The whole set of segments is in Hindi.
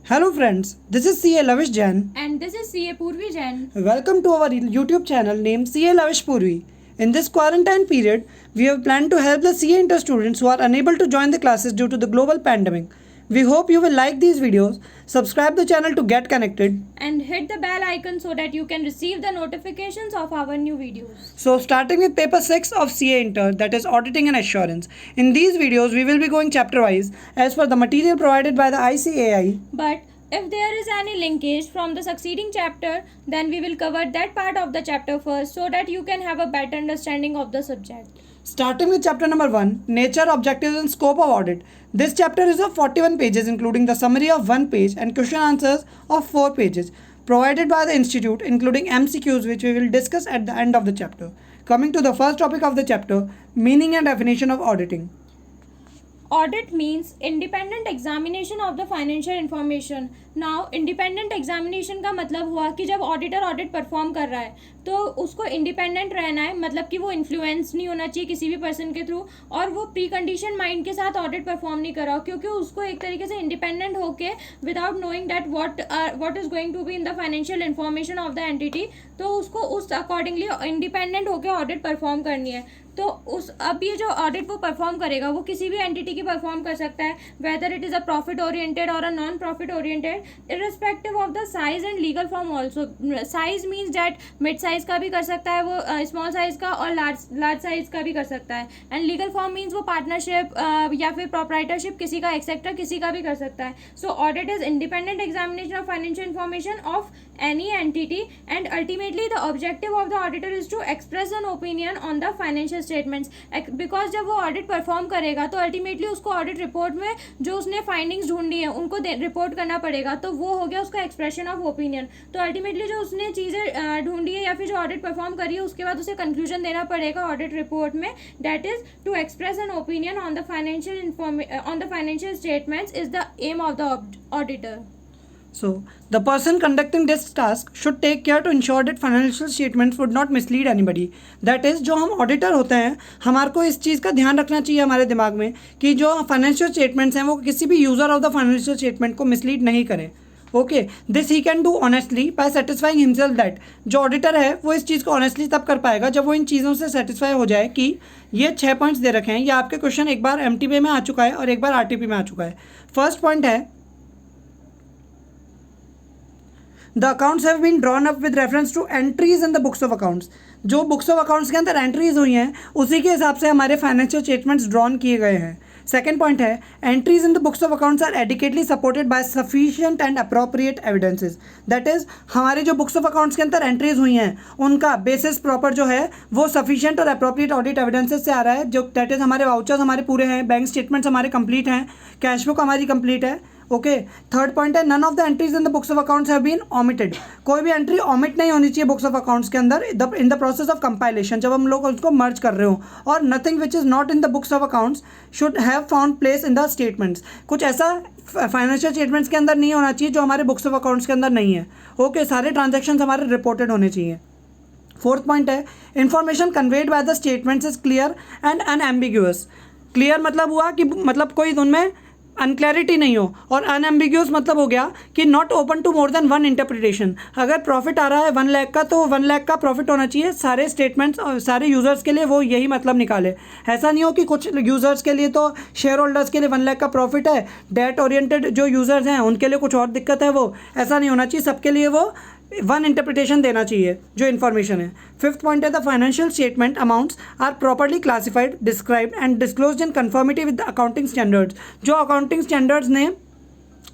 Hello friends, this is CA Lavish Jain. And this is CA Purvi Jain. Welcome to our YouTube channel named CA Lavish Purvi. In this quarantine period, we have planned to help the CA Inter students who are unable to join the classes due to the global pandemic. We hope you will like these videos, subscribe the channel to get connected, and hit the bell icon so that you can receive the notifications of our new videos. So starting with paper 6 of CA Inter, that is auditing and assurance. In these videos, we will be going chapter wise as per the material provided by the ICAI. But if there is any linkage from the succeeding chapter, then we will cover that part of the chapter first so that you can have a better understanding of the subject. Starting with chapter number 1, Nature, Objectives and Scope of Audit. This chapter is of 41 pages including the summary of 1 page and question answers of 4 pages provided by the institute including MCQs which we will discuss at the end of the chapter. Coming to the first topic of the chapter, meaning and definition of auditing. Audit means independent examination of the financial information. Now independent examination का मतलब हुआ कि जब ऑडिटर ऑडिट परफॉर्म कर रहा है तो उसको इंडिपेंडेंट रहना है, मतलब कि वो इन्फ्लुएंस नहीं होना चाहिए किसी भी पर्सन के थ्रू, और वो प्री कंडीशन माइंड के साथ ऑडिट परफॉर्म नहीं कर रहा हो, क्योंकि उसको एक तरीके से इंडिपेंडेंट होके without knowing that what is going to be in the financial information of the entity, तो उसको उस अकॉर्डिंगली इंडिपेंडेंट होकर ऑडिट परफॉर्म करनी है. तो उस अब ये जो ऑडिट वो परफॉर्म करेगा वो किसी भी एंटिटी की परफॉर्म कर सकता है, whether it is a profit oriented और a non profit oriented, irrespective of the size and legal form also. Size means that mid size का भी कर सकता है वो, स्मॉल साइज का, और लार्ज साइज का भी कर सकता है. एंड लीगल फॉर्म मीन्स वो पार्टनरशिप या फिर प्रोप्राइटरशिप किसी का, एक्सेट्रा किसी का भी कर सकता है. So audit is independent examination of financial information of any entity, and ultimately the objective of the auditor is to express an opinion on the financial statements. Because जब वो ऑडिट परफॉर्म करेगा तो अल्टीमेटली उसको ऑडिट रिपोर्ट में जो उसने फाइंडिंग्स ढूंढी है उनको रिपोर्ट करना पड़ेगा, तो वो हो गया उसका एक्सप्रेशन ऑफ ओपिनियन. तो अल्टीमेटली जो उसने चीज़ें ढूंढी है या फिर जो ऑडिट परफॉर्म करी है उसके बाद उसे कंक्लूजन देना पड़ेगा ऑडिट रिपोर्ट में, that is to express an opinion on the financial statements is the aim of the auditor. So, the person conducting this task should take care to ensure that financial statements would not mislead anybody. That is, जो हम ऑडिटर होते हैं हमारे को इस चीज़ का ध्यान रखना चाहिए हमारे दिमाग में कि जो फाइनेंशियल स्टेटमेंट्स हैं वो किसी भी user of the financial statement को मिसलीड नहीं करें. Okay, this he can do honestly by satisfying himself that. जो ऑडिटर है वो इस चीज़ को ऑनेस्टली तब कर पाएगा जब वो इन चीज़ों से सेटिस्फाई हो जाए कि ये 6 पॉइंट्स दे रखे हैं. ये आपके क्वेश्चन एक बार MTP में आ चुका है और एक बार RTP में आ चुका है. फर्स्ट पॉइंट है, The accounts have been drawn up with reference to entries in the books of accounts. जो बुक्स ऑफ अकाउंट्स के अंदर एंट्रीज हुई हैं उसी के हिसाब से हमारे फाइनेंशियल स्टेटमेंट्स ड्रॉन किए गए हैं. सेकेंड पॉइंट है, entries in the books of accounts are adequately supported by sufficient and appropriate evidences. That is, हमारे जो बुक्स ऑफ अकाउंट्स के अंदर एंट्रीज हुई हैं उनका बेसिस प्रॉपर जो है वो सफिशिएंट और अप्रोप्रिएट ऑडिट एविडेंसेस से आ रहा है. जो दैट इज, हमारे वाउचर्स हमारे पूरे हैं, बैंक स्टेटमेंट्स हमारे कंप्लीट हैं, कैश बुक हमारी कंप्लीट है. ओके, थर्ड पॉइंट है, none of the entries in the books of accounts have been omitted. कोई भी एंट्री ओमिट नहीं होनी चाहिए बुक्स ऑफ अकाउंट्स के अंदर in the process of compilation, जब हम लोग उसको मर्ज कर रहे हो. और nothing which is not in the books of accounts should have found place in the statements. कुछ ऐसा फाइनेंशियल स्टेटमेंट्स के अंदर नहीं होना चाहिए जो हमारे बुक्स ऑफ अकाउंट्स के अंदर नहीं है. ओके, सारे ट्रांजेक्शन हमारे रिपोर्टेड होने चाहिए. फोर्थ पॉइंट है, information conveyed by the statements is clear and unambiguous. Clear मतलब हुआ कि मतलब कोई उनमें अनक्लैरिटी नहीं हो, और अनएम्बिग्यूअस मतलब हो गया कि not open to more than one interpretation. अगर प्रॉफिट आ रहा है 1 लाख का तो 1 लाख का प्रॉफिट होना चाहिए. सारे स्टेटमेंट्स और सारे यूज़र्स के लिए वो यही मतलब निकाले. ऐसा नहीं हो कि कुछ यूज़र्स के लिए तो शेयर होल्डर्स के लिए 1 लाख का प्रॉफिट है, डेट ओरिएंटेड जो यूज़र्स हैं उनके लिए कुछ और दिक्कत है, वो ऐसा नहीं होना चाहिए. सबके लिए वो वन इंटरप्रिटेशन देना चाहिए जो इन्फॉर्मेशन है. फिफ्थ पॉइंट है, the financial statement amounts are properly classified, described and disclosed in conformity with the accounting standards. जो अकाउंटिंग स्टैंडर्ड्स ने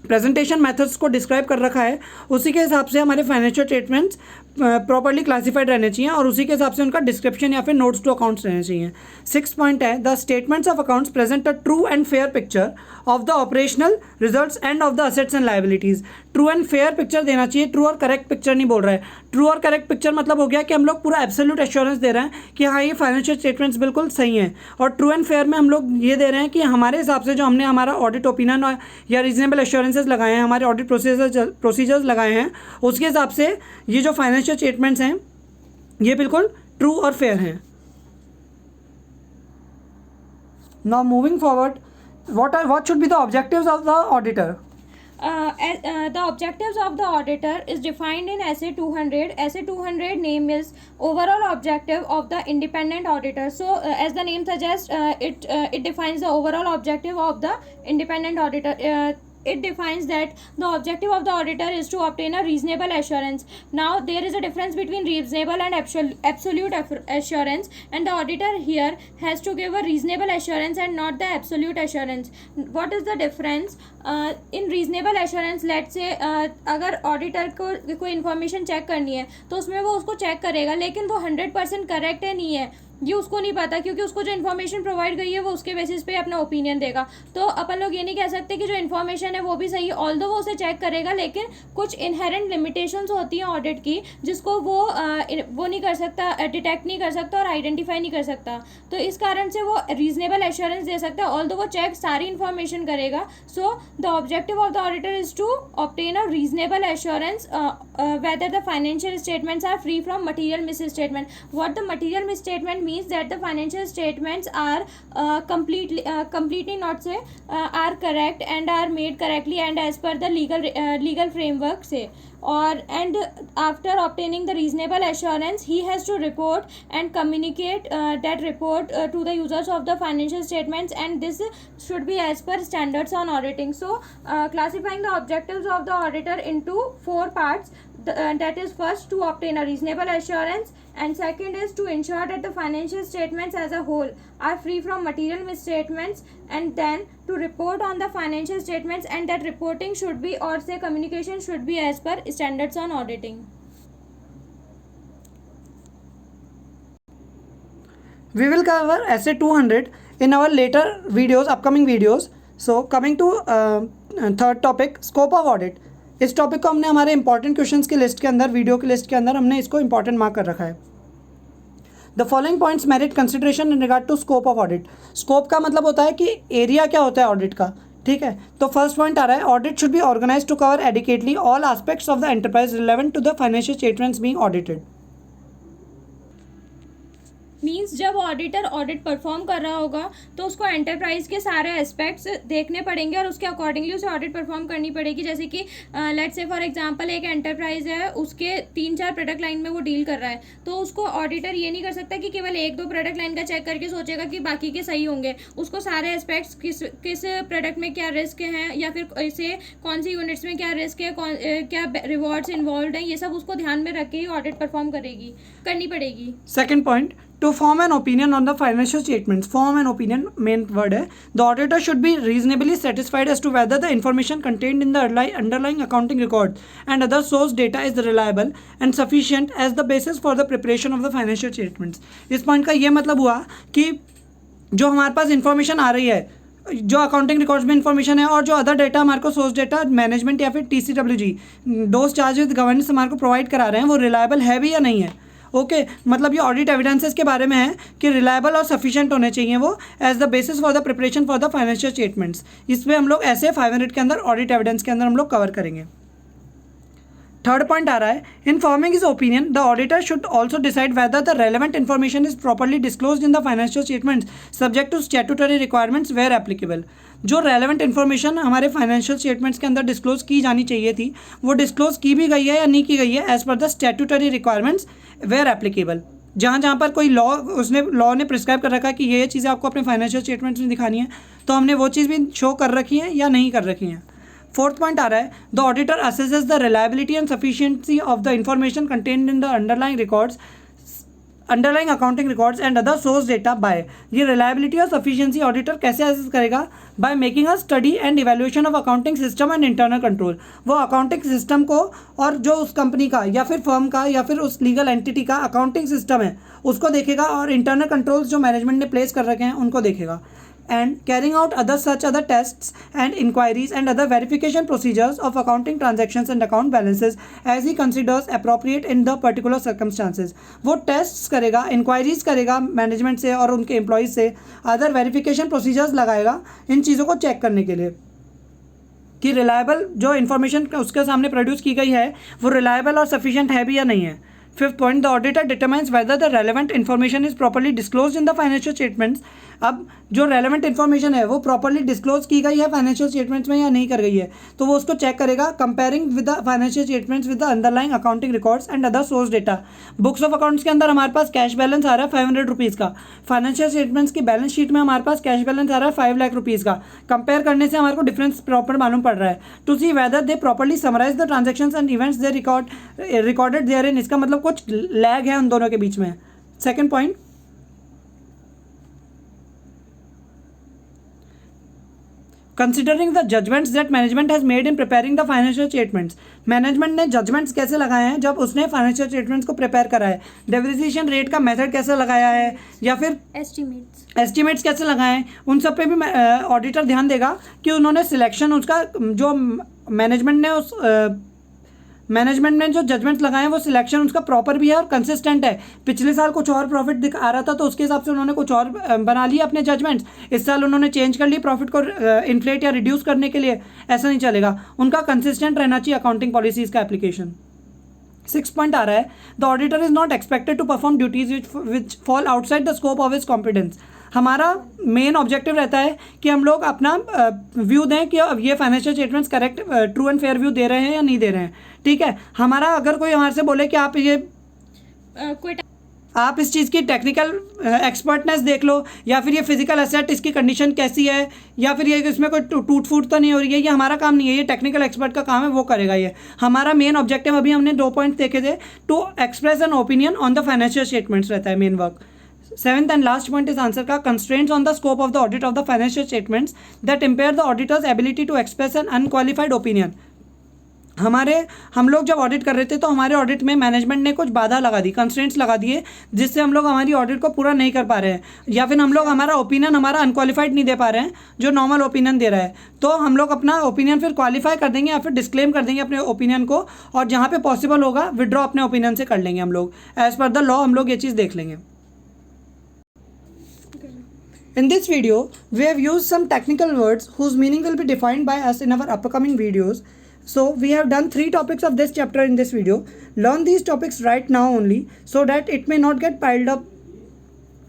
प्रेजेंटेशन मेथड्स को डिस्क्राइब कर रखा है उसी के हिसाब से हमारे फाइनेंशियल स्टेटमेंट्स प्रॉपर्ली क्लासिफाइड रहने चाहिए और उसी के हिसाब से उनका डिस्क्रिप्शन या फिर नोट्स टू अकाउंट्स रहने चाहिए. सिक्स पॉइंट है, the statements of accounts present a true and fair picture of the operational results end of the assets and liabilities. True and fair picture देना चाहिए, ट्रू और करेक्ट पिक्चर नहीं बोल रहा है. ट्रू और करेक्ट पिक्चर मतलब हो गया कि हम लोग पूरा एब्सोल्यूट एश्योरेंस दे रहे हैं कि हाँ ये फाइनेंशियल स्टेटमेंट्स बिल्कुल सही हैं, और ट्रू एंड फेयर में हम लोग ये दे रहे हैं कि हमारे हिसाब से जो हमने हमारा ऑडिट ओपिनियन या रीजनेबल एश्योरेंसेज लगाए हैं, हमारे ऑडिट प्रोसीजर्स लगाए हैं, उसके हिसाब से ये जो फाइनेंशियल स्टेटमेंट्स हैं ये बिल्कुल ट्रू और फेयर हैं. Now moving forward, what should be the objectives of the auditor? The objectives of the auditor is defined in SA 200. SA 200 name is overall objective of the independent auditor. So as the name suggests, it defines the overall objective of the independent auditor. It defines that the objective of the auditor is to obtain a reasonable assurance. Now there is a difference between reasonable and absolute assurance, and the auditor here has to give a reasonable assurance and not the absolute assurance. What is the difference? In reasonable assurance, let's say अगर ऑडिटर को कोई इन्फॉर्मेशन चेक करनी है तो उसमें वो उसको चेक करेगा, लेकिन वो 100% करेक्ट है नहीं है ये उसको नहीं पता, क्योंकि उसको जो इन्फॉर्मेशन प्रोवाइड गई है वो उसके बेसिस पे अपना ओपिनियन देगा. तो अपन लोग ये नहीं कह सकते कि जो इन्फॉर्मेशन है वो भी सही है, ऑल्दो वो उसे चेक करेगा, लेकिन कुछ इनहेरेंट लिमिटेशंस होती हैं ऑडिट की जिसको वो नहीं कर सकता, डिटेक्ट नहीं कर सकता और आइडेंटिफाई नहीं कर सकता. तो इस कारण से वो रीजनेबल एश्योरेंस दे सकता है, ऑल्दो वो चेक सारी इन्फॉर्मेशन करेगा. So the objective of the auditor is to obtain a reasonable assurance whether the financial statements are free from material misstatement. What the material misstatement means that the financial statements are completely not say are correct and are made correctly and as per the legal framework say. And after obtaining the reasonable assurance, he has to report and communicate that report to the users of the financial statements, and this should be as per standards on auditing. So classifying the objectives of the auditor into 4 parts. That is, first, to obtain a reasonable assurance, and second is to ensure that the financial statements as a whole are free from material misstatements, and then to report on the financial statements, and that reporting should be, or say communication should be, as per standards on auditing. We will cover SA 200 in our later videos, upcoming videos. So coming to third topic, scope of audit. इस टॉपिक को हमने हमारे इंपॉर्टेंट क्वेश्चंस की लिस्ट के अंदर, वीडियो की लिस्ट के अंदर हमने इसको इंपॉर्टेंट मार्क कर रखा है. The following points merit consideration in regard to scope of audit. Scope का मतलब होता है कि एरिया क्या होता है ऑडिट का, ठीक है. तो फर्स्ट पॉइंट आ रहा है, audit should be organise to cover adequately all aspects of the enterprise relevant to the financial statements being audited. Means जब ऑडिटर ऑडिट परफॉर्म कर रहा होगा तो उसको एंटरप्राइज के सारे एस्पेक्ट्स देखने पड़ेंगे और उसके अकॉर्डिंगली उसे ऑडिट परफॉर्म करनी पड़ेगी. जैसे कि लेट्स से फॉर एग्जांपल एक एंटरप्राइज है, उसके 3-4 प्रोडक्ट लाइन में वो डील कर रहा है, तो उसको ऑडिटर ये नहीं कर सकता कि केवल 1-2 प्रोडक्ट लाइन का चेक करके सोचेगा कि बाकी के सही होंगे. उसको सारे एस्पेक्ट्स किस प्रोडक्ट में क्या रिस्क हैं, या फिर इसे कौन सी यूनिट्स में क्या रिस्क है, क्या रिवॉर्ड्स इन्वॉल्व हैं, ये सब उसको ध्यान में रख के ही ऑडिट परफॉर्म करनी पड़ेगी. Second point, to form an opinion on the financial statements. Form an opinion main word है. The auditor should be reasonably satisfied as to whether the information contained in the underlying accounting records and other source data is reliable and sufficient as the basis for the preparation of the financial statements. इस पॉइंट का ये मतलब हुआ कि जो हमारे पास इंफॉर्मेशन आ रही है, जो अकाउंटिंग रिकॉर्ड्स में इंफॉर्मेशन है और जो अदर डेटा हमारे को सोर्स डेटा मैनेजमेंट या फिर TCWG दोस्त चार्ज विद गवर्नेंस हमारे को प्रोवाइड करा रहे हैं, वो रिलायबल है भी या नहीं है. ओके मतलब ये ऑडिट एविडेंसेस के बारे में है कि रिलायबल और सफिशिएंट होने चाहिए वो as the basis for the preparation for the financial statements. इसमें हम लोग ऐसे 500 के अंदर ऑडिट एविडेंस के अंदर हम लोग कवर करेंगे. थर्ड पॉइंट आ रहा है, in forming his opinion the auditor should also decide whether the relevant information is properly disclosed in the financial statements subject to statutory requirements where applicable. जो रेलेवेंट इन्फॉर्मेशन हमारे फाइनेंशियल स्टेटमेंट्स के अंदर डिस्क्लोज की जानी चाहिए थी वो डिस्क्लोज की भी गई है या नहीं की गई है as per the statutory requirements where applicable. जहाँ पर कोई लॉ ने प्रिस्क्राइब कर रखा है कि ये चीज़ें आपको अपने फाइनेंशियल स्टेटमेंट्स में दिखानी है, तो हमने वो चीज़ भी शो कर रखी है या नहीं कर रखी है. फोर्थ पॉइंट आ रहा है, the auditor assesses the reliability and sufficiency of the information contained in the underlying accounting records and other source data bye. ये रिलायबिलिटी और सफिशिएंसी ऑडिटर कैसे असेस करेगा? By making a study and evaluation of accounting system and internal control. वो अकाउंटिंग सिस्टम को और जो उस कंपनी का या फिर फर्म का या फिर उस लीगल एंटिटी का अकाउंटिंग सिस्टम है उसको देखेगा और इंटरनल कंट्रोल्स जो मैनेजमेंट ने प्लेस कर रखे हैं उनको देखेगा. And carrying out other tests and inquiries and other verification procedures of accounting transactions and account balances as he considers appropriate in the particular circumstances. वो tests करेगा, inquiries करेगा मैनेजमेंट से और उनके एम्प्लॉयज़ से, other verification procedures लगाएगा इन चीज़ों को चेक करने के लिए कि रिलायबल जो इन्फॉर्मेशन उसके सामने प्रोड्यूस की गई है वो रिलायबल और सफिशिएंट है भी या नहीं है. Fifth point, the auditor determines whether the relevant information is properly disclosed in the financial statements अब जो रेलेवेंट इन्फॉर्मेशन है वो प्रॉपरली डिस्क्लोज की गई है फाइनेंशियल स्टेटमेंट्स में या नहीं कर गई है, तो वो उसको चेक करेगा comparing with the financial statements with the underlying accounting records and other source data. Books of accounts के अंदर हमारे पास कैश बैलेंस आ रहा है 500 रुपीज़ का, फाइनेंशियल स्टेटमेंट्स की बैलेंस शीट में हमारे पास कैश बैलेंस आ रहा है 5 लाख रुपीज़ का। कंपेयर करने से हमारे को डिफरेंस प्रॉपर मालूम पड़ रहा है। To see whether they properly summarise the transactions and events they recorded therein, इसका मतलब कुछ लैग है उन दोनों के बीच में। Second point, considering the judgments that management has made in preparing the financial statements, management ने जजमेंट्स कैसे लगाए हैं जब उसने फाइनेंशियल स्टेटमेंट्स को प्रिपेयर करा है, डेप्रिसिएशन रेट का मेथड कैसे लगाया है या फिर एस्टिमेट्स कैसे लगाए हैं, उन सब पे भी ऑडिटर ध्यान देगा कि उन्होंने सिलेक्शन उसका जो मैनेजमेंट ने जो जजमेंट्स लगाए हैं वो सिलेक्शन उसका प्रॉपर भी है और कंसिस्टेंट है। पिछले साल कुछ और प्रॉफिट आ रहा था तो उसके हिसाब से उन्होंने कुछ और बना लिया अपने जजमेंट्स, इस साल उन्होंने चेंज कर लिए प्रॉफिट को इन्फ्लेट या रिड्यूस करने के लिए, ऐसा नहीं चलेगा। उनका कंसिस्टेंट रहना चाहिए अकाउंटिंग पॉलिसीज़ का एप्लीकेशन। 6 पॉइंट आ रहा है, the auditor is not expected to perform duties which fall outside the scope of his competence. हमारा मेन ऑब्जेक्टिव रहता है कि हम लोग अपना व्यू दें कि ये financial statements correct true and fair view दे रहे हैं या नहीं दे रहे हैं, ठीक है। हमारा अगर कोई हमारे से बोले कि आप ये आप इस चीज़ की टेक्निकल एक्सपर्टनेस देख लो या फिर ये फिजिकल एसेट इसकी कंडीशन कैसी है या फिर ये इसमें कोई टूट फूट तो नहीं हो रही है, ये हमारा काम नहीं है, ये टेक्निकल एक्सपर्ट का काम है, वो करेगा ये। हमारा मेन ऑब्जेक्टिव अभी हमने 2 पॉइंट देखे थे, to express an opinion on the financial statements रहता है main work. 7th and last point इस आंसर का, constraints on the scope of the audit of the financial statements that impair the auditor's ability to express an unqualified opinion. हम लोग जब ऑडिट कर रहे थे तो हमारे ऑडिट में मैनेजमेंट ने कुछ बाधा लगा दी, कंस्ट्रेंट्स लगा दिए, जिससे हम लोग हमारी ऑडिट को पूरा नहीं कर पा रहे हैं या फिर हम लोग हमारा ओपिनियन हमारा अनक्वालिफाइड नहीं दे पा रहे हैं जो नॉर्मल ओपिनियन दे रहा है। तो हम लोग अपना ओपिनियन फिर क्वालिफाई कर देंगे या फिर डिस्क्लेम कर देंगे अपने ओपिनियन को, और जहाँ पे पॉसिबल होगा विड्रॉ अपने ओपिनियन से कर लेंगे हम लोग, एज पर द लॉ हम लोग ये चीज़ देख लेंगे। In this video, we have used some technical words whose meaning will be defined by us in our upcoming videos. So we have done 3 topics of this chapter in this video. Learn these topics right now only so that it may not get piled up.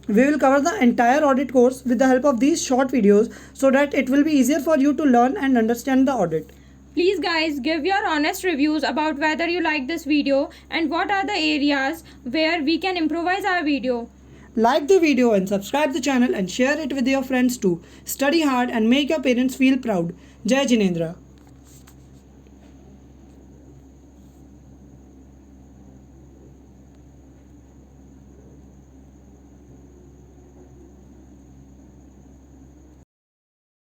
We will cover the entire audit course with the help of these short videos so that it will be easier for you to learn and understand the audit. Please guys, give your honest reviews about whether you like this video and what are the areas where we can improvise our video. Like the video and subscribe the channel and share it with your friends too. Study hard and make your parents feel proud. Jai Jinendra.